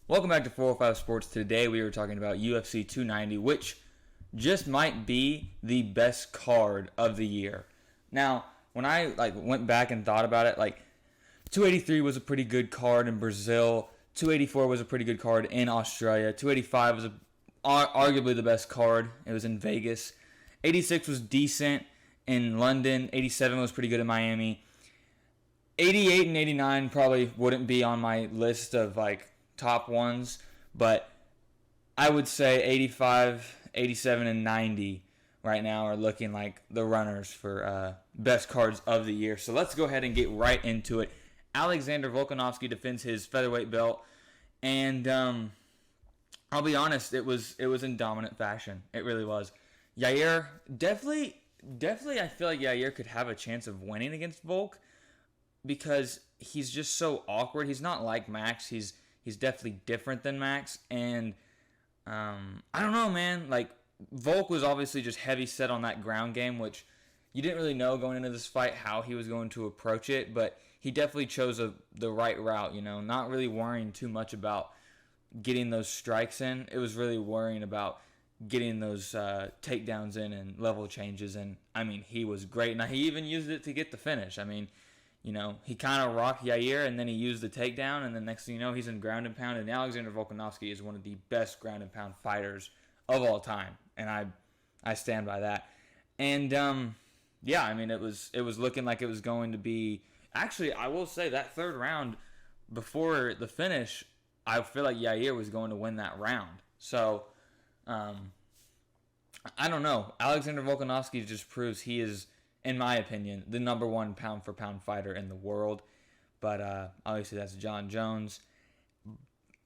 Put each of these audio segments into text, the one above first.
Welcome back to 405 Sports. Today we are talking about UFC 290, which just might be the best card of the year. Now, when I went back and thought about it, 283 was a pretty good card in Brazil. 284 was a pretty good card in Australia. 285 was arguably the best card. It was in Vegas. 86 was decent in London. 87 was pretty good in Miami. 88 and 89 probably wouldn't be on my list of top ones, but I would say 85, 87, and 90 right now are looking like the runners for best cards of the year. So let's go ahead and get right into it. Alexander Volkanovski defends his featherweight belt, and I'll be honest, it was in dominant fashion. It really was. Yair definitely I feel like Yair could have a chance of winning against Volk because he's just so awkward. He's not like Max. He's definitely different than Max, and I don't know, man. Volk was obviously just heavy set on that ground game, which you didn't really know going into this fight how he was going to approach it, but he definitely chose the right route, not really worrying too much about getting those strikes in. It was really worrying about getting those takedowns in and level changes, and, he was great. Now, he even used it to get the finish. He kind of rocked Yair, and then he used the takedown, and then next thing you know, he's in ground and pound, and Alexander Volkanovski is one of the best ground and pound fighters of all time, and I stand by that. And, it was looking like it was going to be... Actually, I will say that third round, before the finish, I feel like Yair was going to win that round. So, I don't know. Alexander Volkanovski just proves he is, in my opinion, the number one pound-for-pound fighter in the world. But obviously that's John Jones.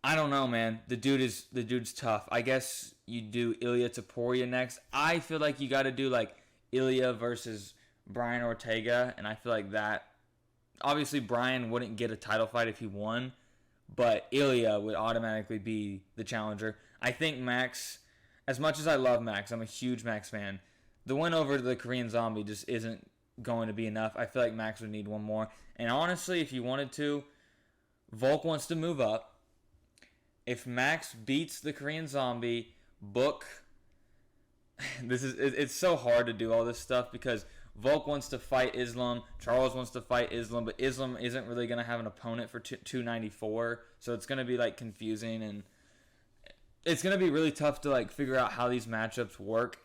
I don't know, man. The dude's tough. I guess you do Ilia Topuria next. I feel like you got to do Ilia versus Brian Ortega, and I feel like that. Obviously, Brian wouldn't get a title fight if he won, but Ilia would automatically be the challenger. I think Max, as much as I love Max, I'm a huge Max fan. The win over the Korean Zombie just isn't going to be enough. I feel like Max would need one more. And honestly, if you wanted to, Volk wants to move up. If Max beats the Korean Zombie, book. It's so hard to do all this stuff because Volk wants to fight Islam. Charles wants to fight Islam, but Islam isn't really going to have an opponent for 294. So it's going to be confusing, and it's going to be really tough to figure out how these matchups work.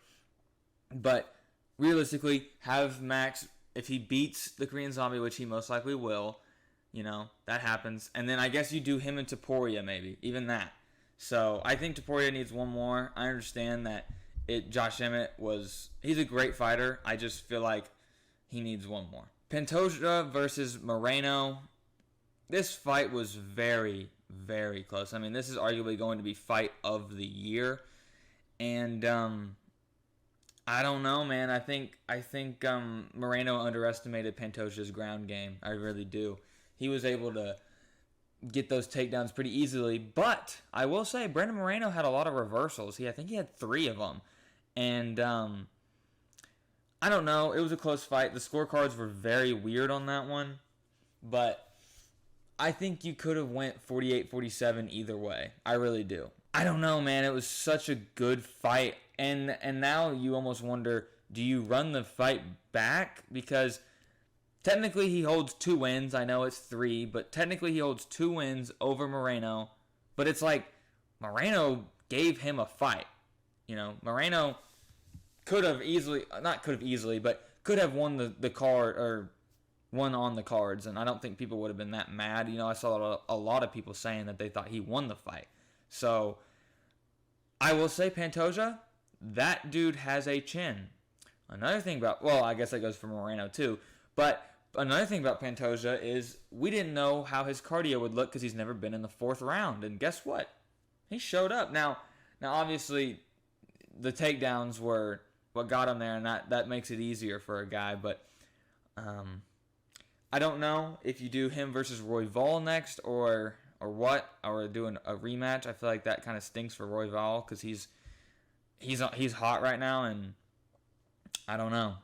But realistically, have Max, if he beats the Korean Zombie, which he most likely will, that happens. And then I guess you do him and Topuria maybe, even that. So I think Topuria needs one more. I understand that Josh Emmett he's a great fighter. I just feel like he needs one more. Pantoja versus Moreno. This fight was very, very close. This is arguably going to be fight of the year. And, I don't know, man. I think Moreno underestimated Pantoja's ground game. I really do. He was able to get those takedowns pretty easily, but I will say Brandon Moreno had a lot of reversals. I think he had 3 of them, and I don't know. It was a close fight. The scorecards were very weird on that one, but I think you could have went 48-47 either way. I really do. I don't know, man. It was such a good fight. And now you almost wonder, do you run the fight back? Because technically he holds 2 wins. I know it's 3, but technically he holds 2 wins over Moreno. But it's Moreno gave him a fight. Moreno could have won the card or won on the cards. And I don't think people would have been that mad. I saw a lot of people saying that they thought he won the fight. So I will say Pantoja, that dude has a chin. Another thing I guess that goes for Moreno too, but another thing about Pantoja is we didn't know how his cardio would look because he's never been in the 4th round, and guess what? He showed up. Now obviously the takedowns were what got him there, and that makes it easier for a guy, but I don't know if you do him versus Royval next or what, or doing a rematch. I feel like that kind of stinks for Royval because he's hot right now, and I don't know.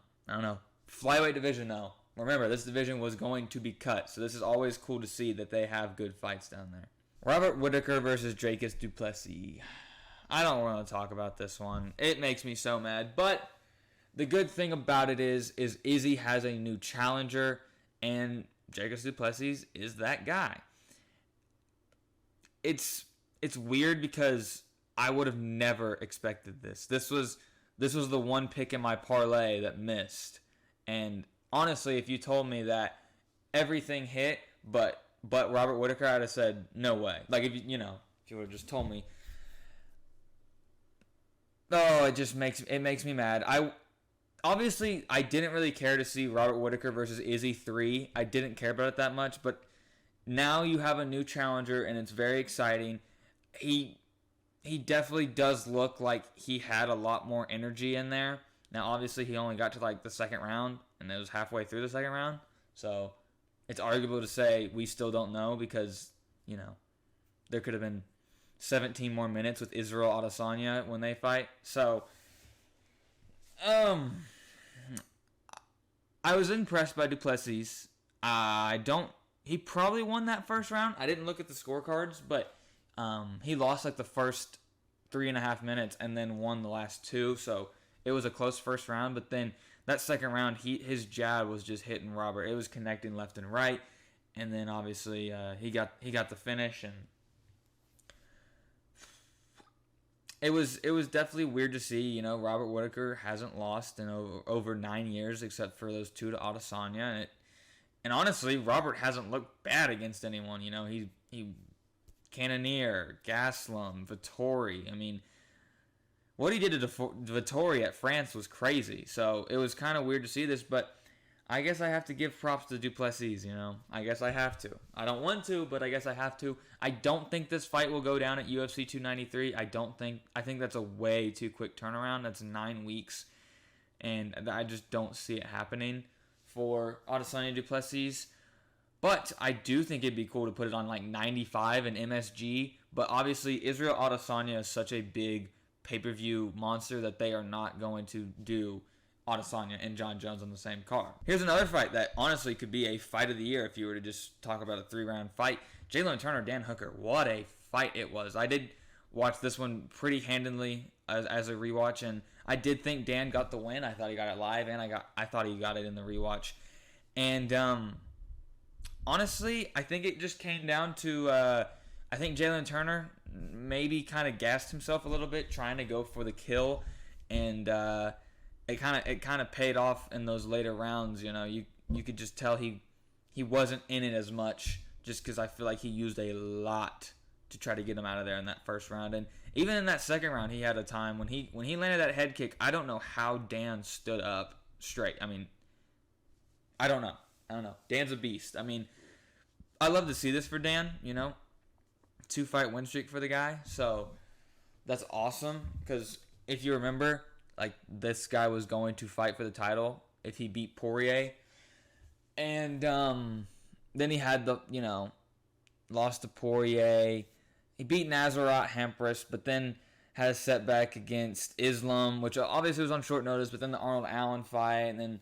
Flyweight division, though. Remember, this division was going to be cut, so this is always cool to see that they have good fights down there. Robert Whittaker versus Dracus du Plessis. I don't want to talk about this one. It makes me so mad. But the good thing about it is Izzy has a new challenger, and Dracus du Plessis is that guy. It's weird because I would have never expected this. This was the one pick in my parlay that missed. And honestly, if you told me that everything hit, but Robert Whittaker, I'd have said no way. Like if you would have just told me. Oh, it makes me mad. I didn't really care to see Robert Whittaker versus Izzy 3. I didn't care about it that much, but now you have a new challenger and it's very exciting. He definitely does look like he had a lot more energy in there. Now, obviously, he only got to like the second round, and it was halfway through the second round. So it's arguable to say we still don't know because, there could have been 17 more minutes with Israel Adesanya when they fight. So, I was impressed by du Plessis. He probably won that first round. I didn't look at the scorecards, but he lost like the first 3.5 minutes and then won the last 2. So it was a close first round, but then that second round, his jab was just hitting Robert. It was connecting left and right, and then obviously he got the finish, and it was definitely weird to see. Robert Whittaker hasn't lost in over 9 years except for those 2 to Adesanya, and honestly, Robert hasn't looked bad against anyone. He Cannonier, Gaslam, Vettori. I mean, what he did to Vettori at France was crazy. So it was kind of weird to see this, but I guess I have to give props to du Plessis, I guess I have to. I don't want to, but I guess I have to. I don't think this fight will go down at UFC 293. I think that's a way too quick turnaround. That's 9 weeks, and I just don't see it happening for Adesanya du Plessis. But I do think it'd be cool to put it on like 95 and MSG. But obviously, Israel Adesanya is such a big pay-per-view monster that they are not going to do Adesanya and John Jones on the same card. Here's another fight that honestly could be a fight of the year if you were to just talk about a 3-round fight. Jalen Turner, Dan Hooker. What a fight it was. I did watch this one pretty handily as a rewatch, and I did think Dan got the win. I thought he got it live, and I thought he got it in the rewatch. And honestly, I think it just came down to I think Jalen Turner maybe kind of gassed himself a little bit trying to go for the kill, and it kind of paid off in those later rounds. You could just tell he wasn't in it as much just because I feel like he used a lot to try to get him out of there in that first round. And even in that second round, he had a time when he landed that head kick. I don't know how Dan stood up straight. I mean, I don't know. Dan's a beast. I mean, I love to see this for Dan, 2-fight win streak for the guy. So that's awesome because if you remember, like, this guy was going to fight for the title if he beat Poirier. And then he had lost to Poirier. He beat Nazarat Hempris, but then had a setback against Islam, which obviously was on short notice, but then the Arnold Allen fight, and then,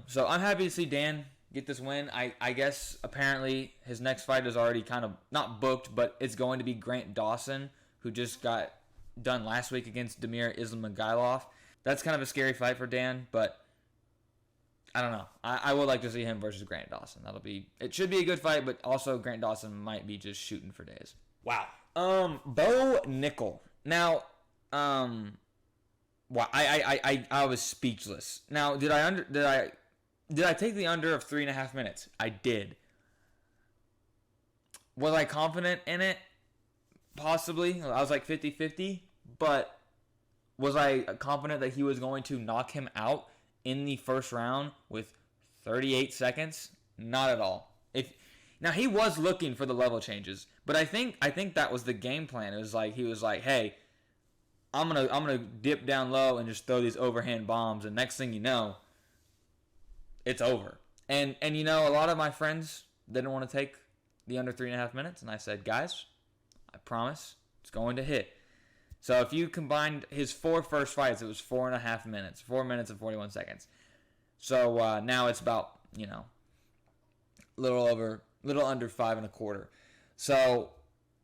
So I'm happy to see Dan get this win. I guess apparently his next fight is already kind of not booked, but it's going to be Grant Dawson, who just got done last week against Damir Ismagulov. That's kind of a scary fight for Dan, but I don't know. I would like to see him versus Grant Dawson. It should be a good fight, but also Grant Dawson might be just shooting for days. Wow. Bo Nickal. Now, wow, I was speechless. Now, did I take the under of 3.5 minutes? I did. Was I confident in it? Possibly. I was like 50-50, but was I confident that he was going to knock him out in the first round with 38 seconds? Not at all. Now, he was looking for the level changes, but I think that was the game plan. It was like he was like, "Hey, I'm gonna dip down low and just throw these overhand bombs, and next thing you know, it's over." And a lot of my friends didn't want to take the under 3.5 minutes, and I said, "Guys, I promise it's going to hit." So if you combined his 4 first fights, it was 4.5 minutes, 4 minutes and 41 seconds. So now it's about little under 5.25. So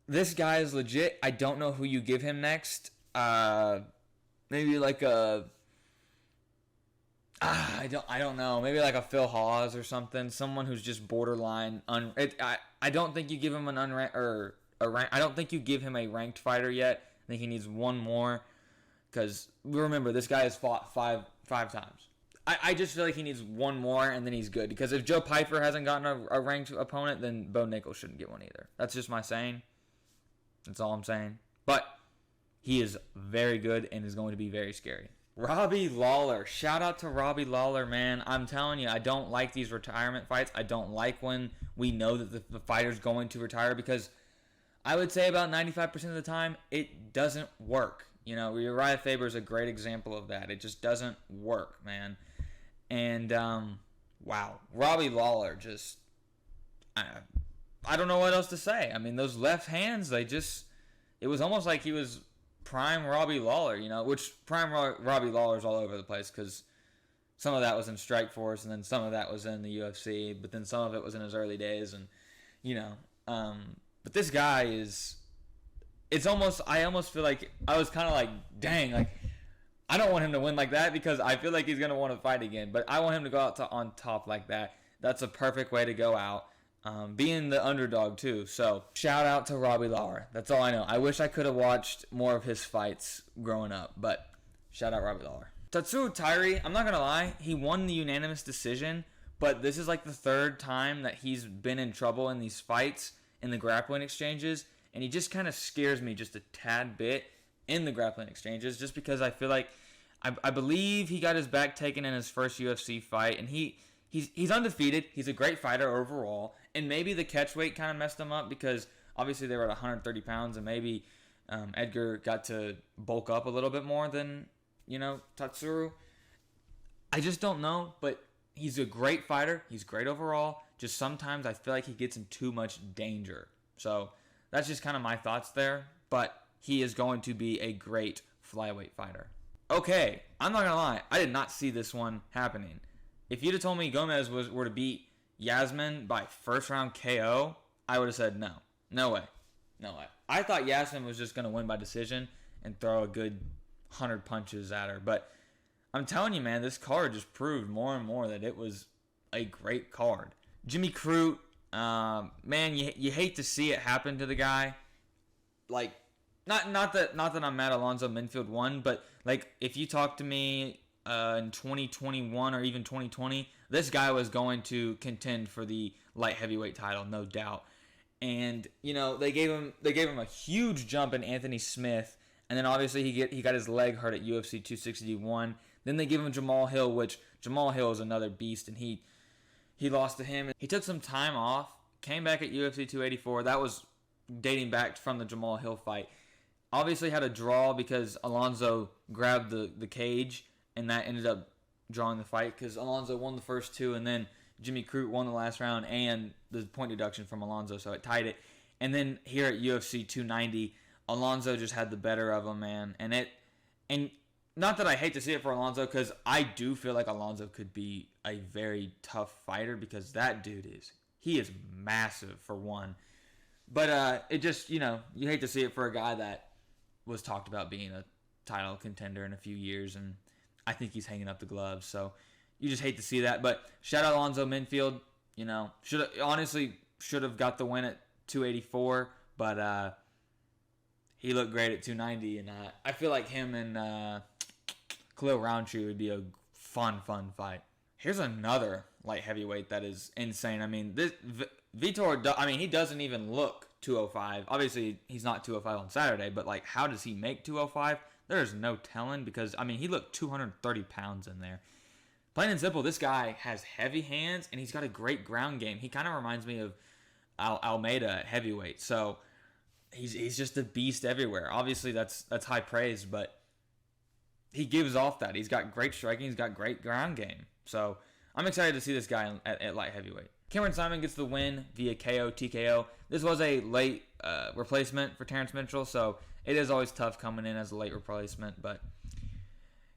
This guy is legit. I don't know who you give him next. Maybe like a I don't know. Maybe like a Phil Hawes or something. Someone who's just borderline. I don't think you give him an unranked or a rank. I don't think you give him a ranked fighter yet. I think he needs one more. Because remember, this guy has fought five times. I just feel like he needs one more and then he's good. Because if Joe Pyfer hasn't gotten a ranked opponent, then Bo Nickal shouldn't get one either. That's just my saying. That's all I'm saying. But he is very good and is going to be very scary. Robbie Lawler. Shout out to Robbie Lawler, man. I'm telling you, I don't like these retirement fights. I don't like when we know that the fighter's going to retire because I would say about 95% of the time, it doesn't work. You know, Uriah Faber is a great example of that. It just doesn't work, man. And, wow. Robbie Lawler just, I don't know what else to say. I mean, those left hands, it was almost like he was prime Robbie Lawler, you know, which prime Robbie Lawler's all over the place because some of that was in Strikeforce and then some of that was in the UFC, but then some of it was in his early days and, you know, but this guy is, I almost feel like, I was kind of like, dang, like, I don't want him to win like that because I feel like he's going to want to fight again, but I want him to go out on top like that. That's a perfect way to go out. Being the underdog too. So shout out to Robbie Lawler. That's all I know. I wish I could have watched more of his fights growing up, but shout out Robbie Lawler. Tatsuro Tairi, I'm not going to lie, he won the unanimous decision, but this is like the third time that he's been in trouble in these fights in the grappling exchanges, and he just kind of scares me just a tad bit in the grappling exchanges just because I feel like I believe he got his back taken in his first UFC fight, and he's undefeated. He's a great fighter overall. And maybe the catch weight kind of messed him up because obviously they were at 130 pounds and maybe Edgar got to bulk up a little bit more than, you know, Tatsuro. I just don't know, but he's a great fighter. He's great overall. Just sometimes I feel like he gets in too much danger. So that's just kind of my thoughts there. But he is going to be a great flyweight fighter. Okay, I'm not going to lie. I did not see this one happening. If you'd have told me Gomez were to beat Yasmin by first round KO, I would have said no. No way. No way. I thought Yasmin was just going to win by decision and throw a good 100 punches at her. But I'm telling you, man, this card just proved more and more that it was a great card. Jimmy Crute, man, you hate to see it happen to the guy. Like, not that I'm mad Alonzo Minfield won, but like if you talk to me in 2021 or even 2020, this guy was going to contend for the light heavyweight title, no doubt. And you know they gave him a huge jump in Anthony Smith, and then obviously he got his leg hurt at UFC 261. Then they give him Jamal Hill, which Jamal Hill is another beast, and he lost to him. He took some time off, came back at UFC 284. That was dating back from the Jamal Hill fight. Obviously had a draw because Alonzo grabbed the cage, and that ended up drawing the fight because Alonzo won the first two, and then Jimmy Crute won the last round and the point deduction from Alonzo, so it tied it. And then here at UFC 290, Alonzo just had the better of him, man. And not that I hate to see it for Alonzo, because I do feel like Alonzo could be a very tough fighter because that dude he is massive for one. But it just, you know, you hate to see it for a guy that was talked about being a title contender in a few years, and I think he's hanging up the gloves. So you just hate to see that. But shout out Alonzo Minfield. You know, should have got the win at 284, but he looked great at 290, and I feel like him and Khalil Roundtree would be a fun fight. Here's another light heavyweight that is insane. I mean, Vitor, he doesn't even look 205. Obviously, he's not 205 on Saturday, but like, how does he make 205? There's no telling because, he looked 230 pounds in there. Plain and simple, this guy has heavy hands and he's got a great ground game. He kind of reminds me of Almeida at heavyweight. So he's just a beast everywhere. Obviously, that's high praise, but he gives off that. He's got great striking. He's got great ground game. So I'm excited to see this guy at light heavyweight. Cameron Simon gets the win via KO, TKO. This was a late replacement for Terrence Mitchell, so it is always tough coming in as a late replacement. But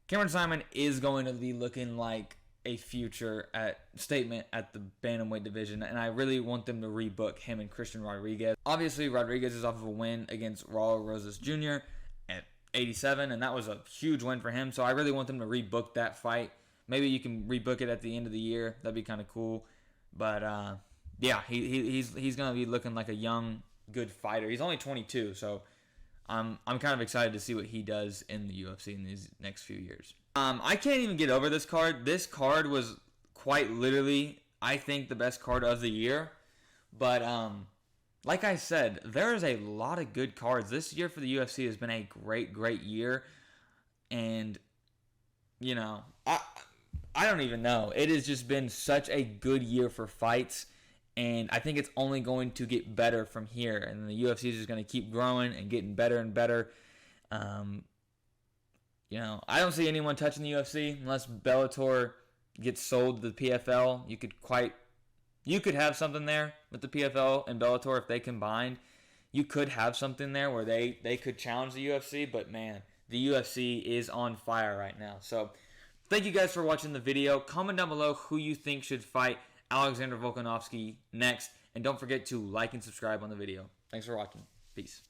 Cameron Simon is going to be looking like a future statement at the bantamweight division, and I really want them to rebook him and Christian Rodriguez. Obviously, Rodriguez is off of a win against Raul Rosas Jr. at 87, and that was a huge win for him, so I really want them to rebook that fight. Maybe you can rebook it at the end of the year. That'd be kind of cool. But, yeah, he's going to be looking like a young, good fighter. He's only 22, so I'm kind of excited to see what he does in the UFC in these next few years. I can't even get over this card. This card was quite literally, I think, the best card of the year. But like I said, there is a lot of good cards. This year for the UFC has been a great, great year. And, you know, I don't even know. It has just been such a good year for fights. And I think it's only going to get better from here. And the UFC is just going to keep growing and getting better and better. You know, I don't see anyone touching the UFC unless Bellator gets sold to the PFL. You could have something there with the PFL and Bellator if they combined. You could have something there where they could challenge the UFC. But, man, the UFC is on fire right now. So, thank you guys for watching the video. Comment down below who you think should fight Alexander Volkanovski next. And don't forget to like and subscribe on the video. Thanks for watching. Peace.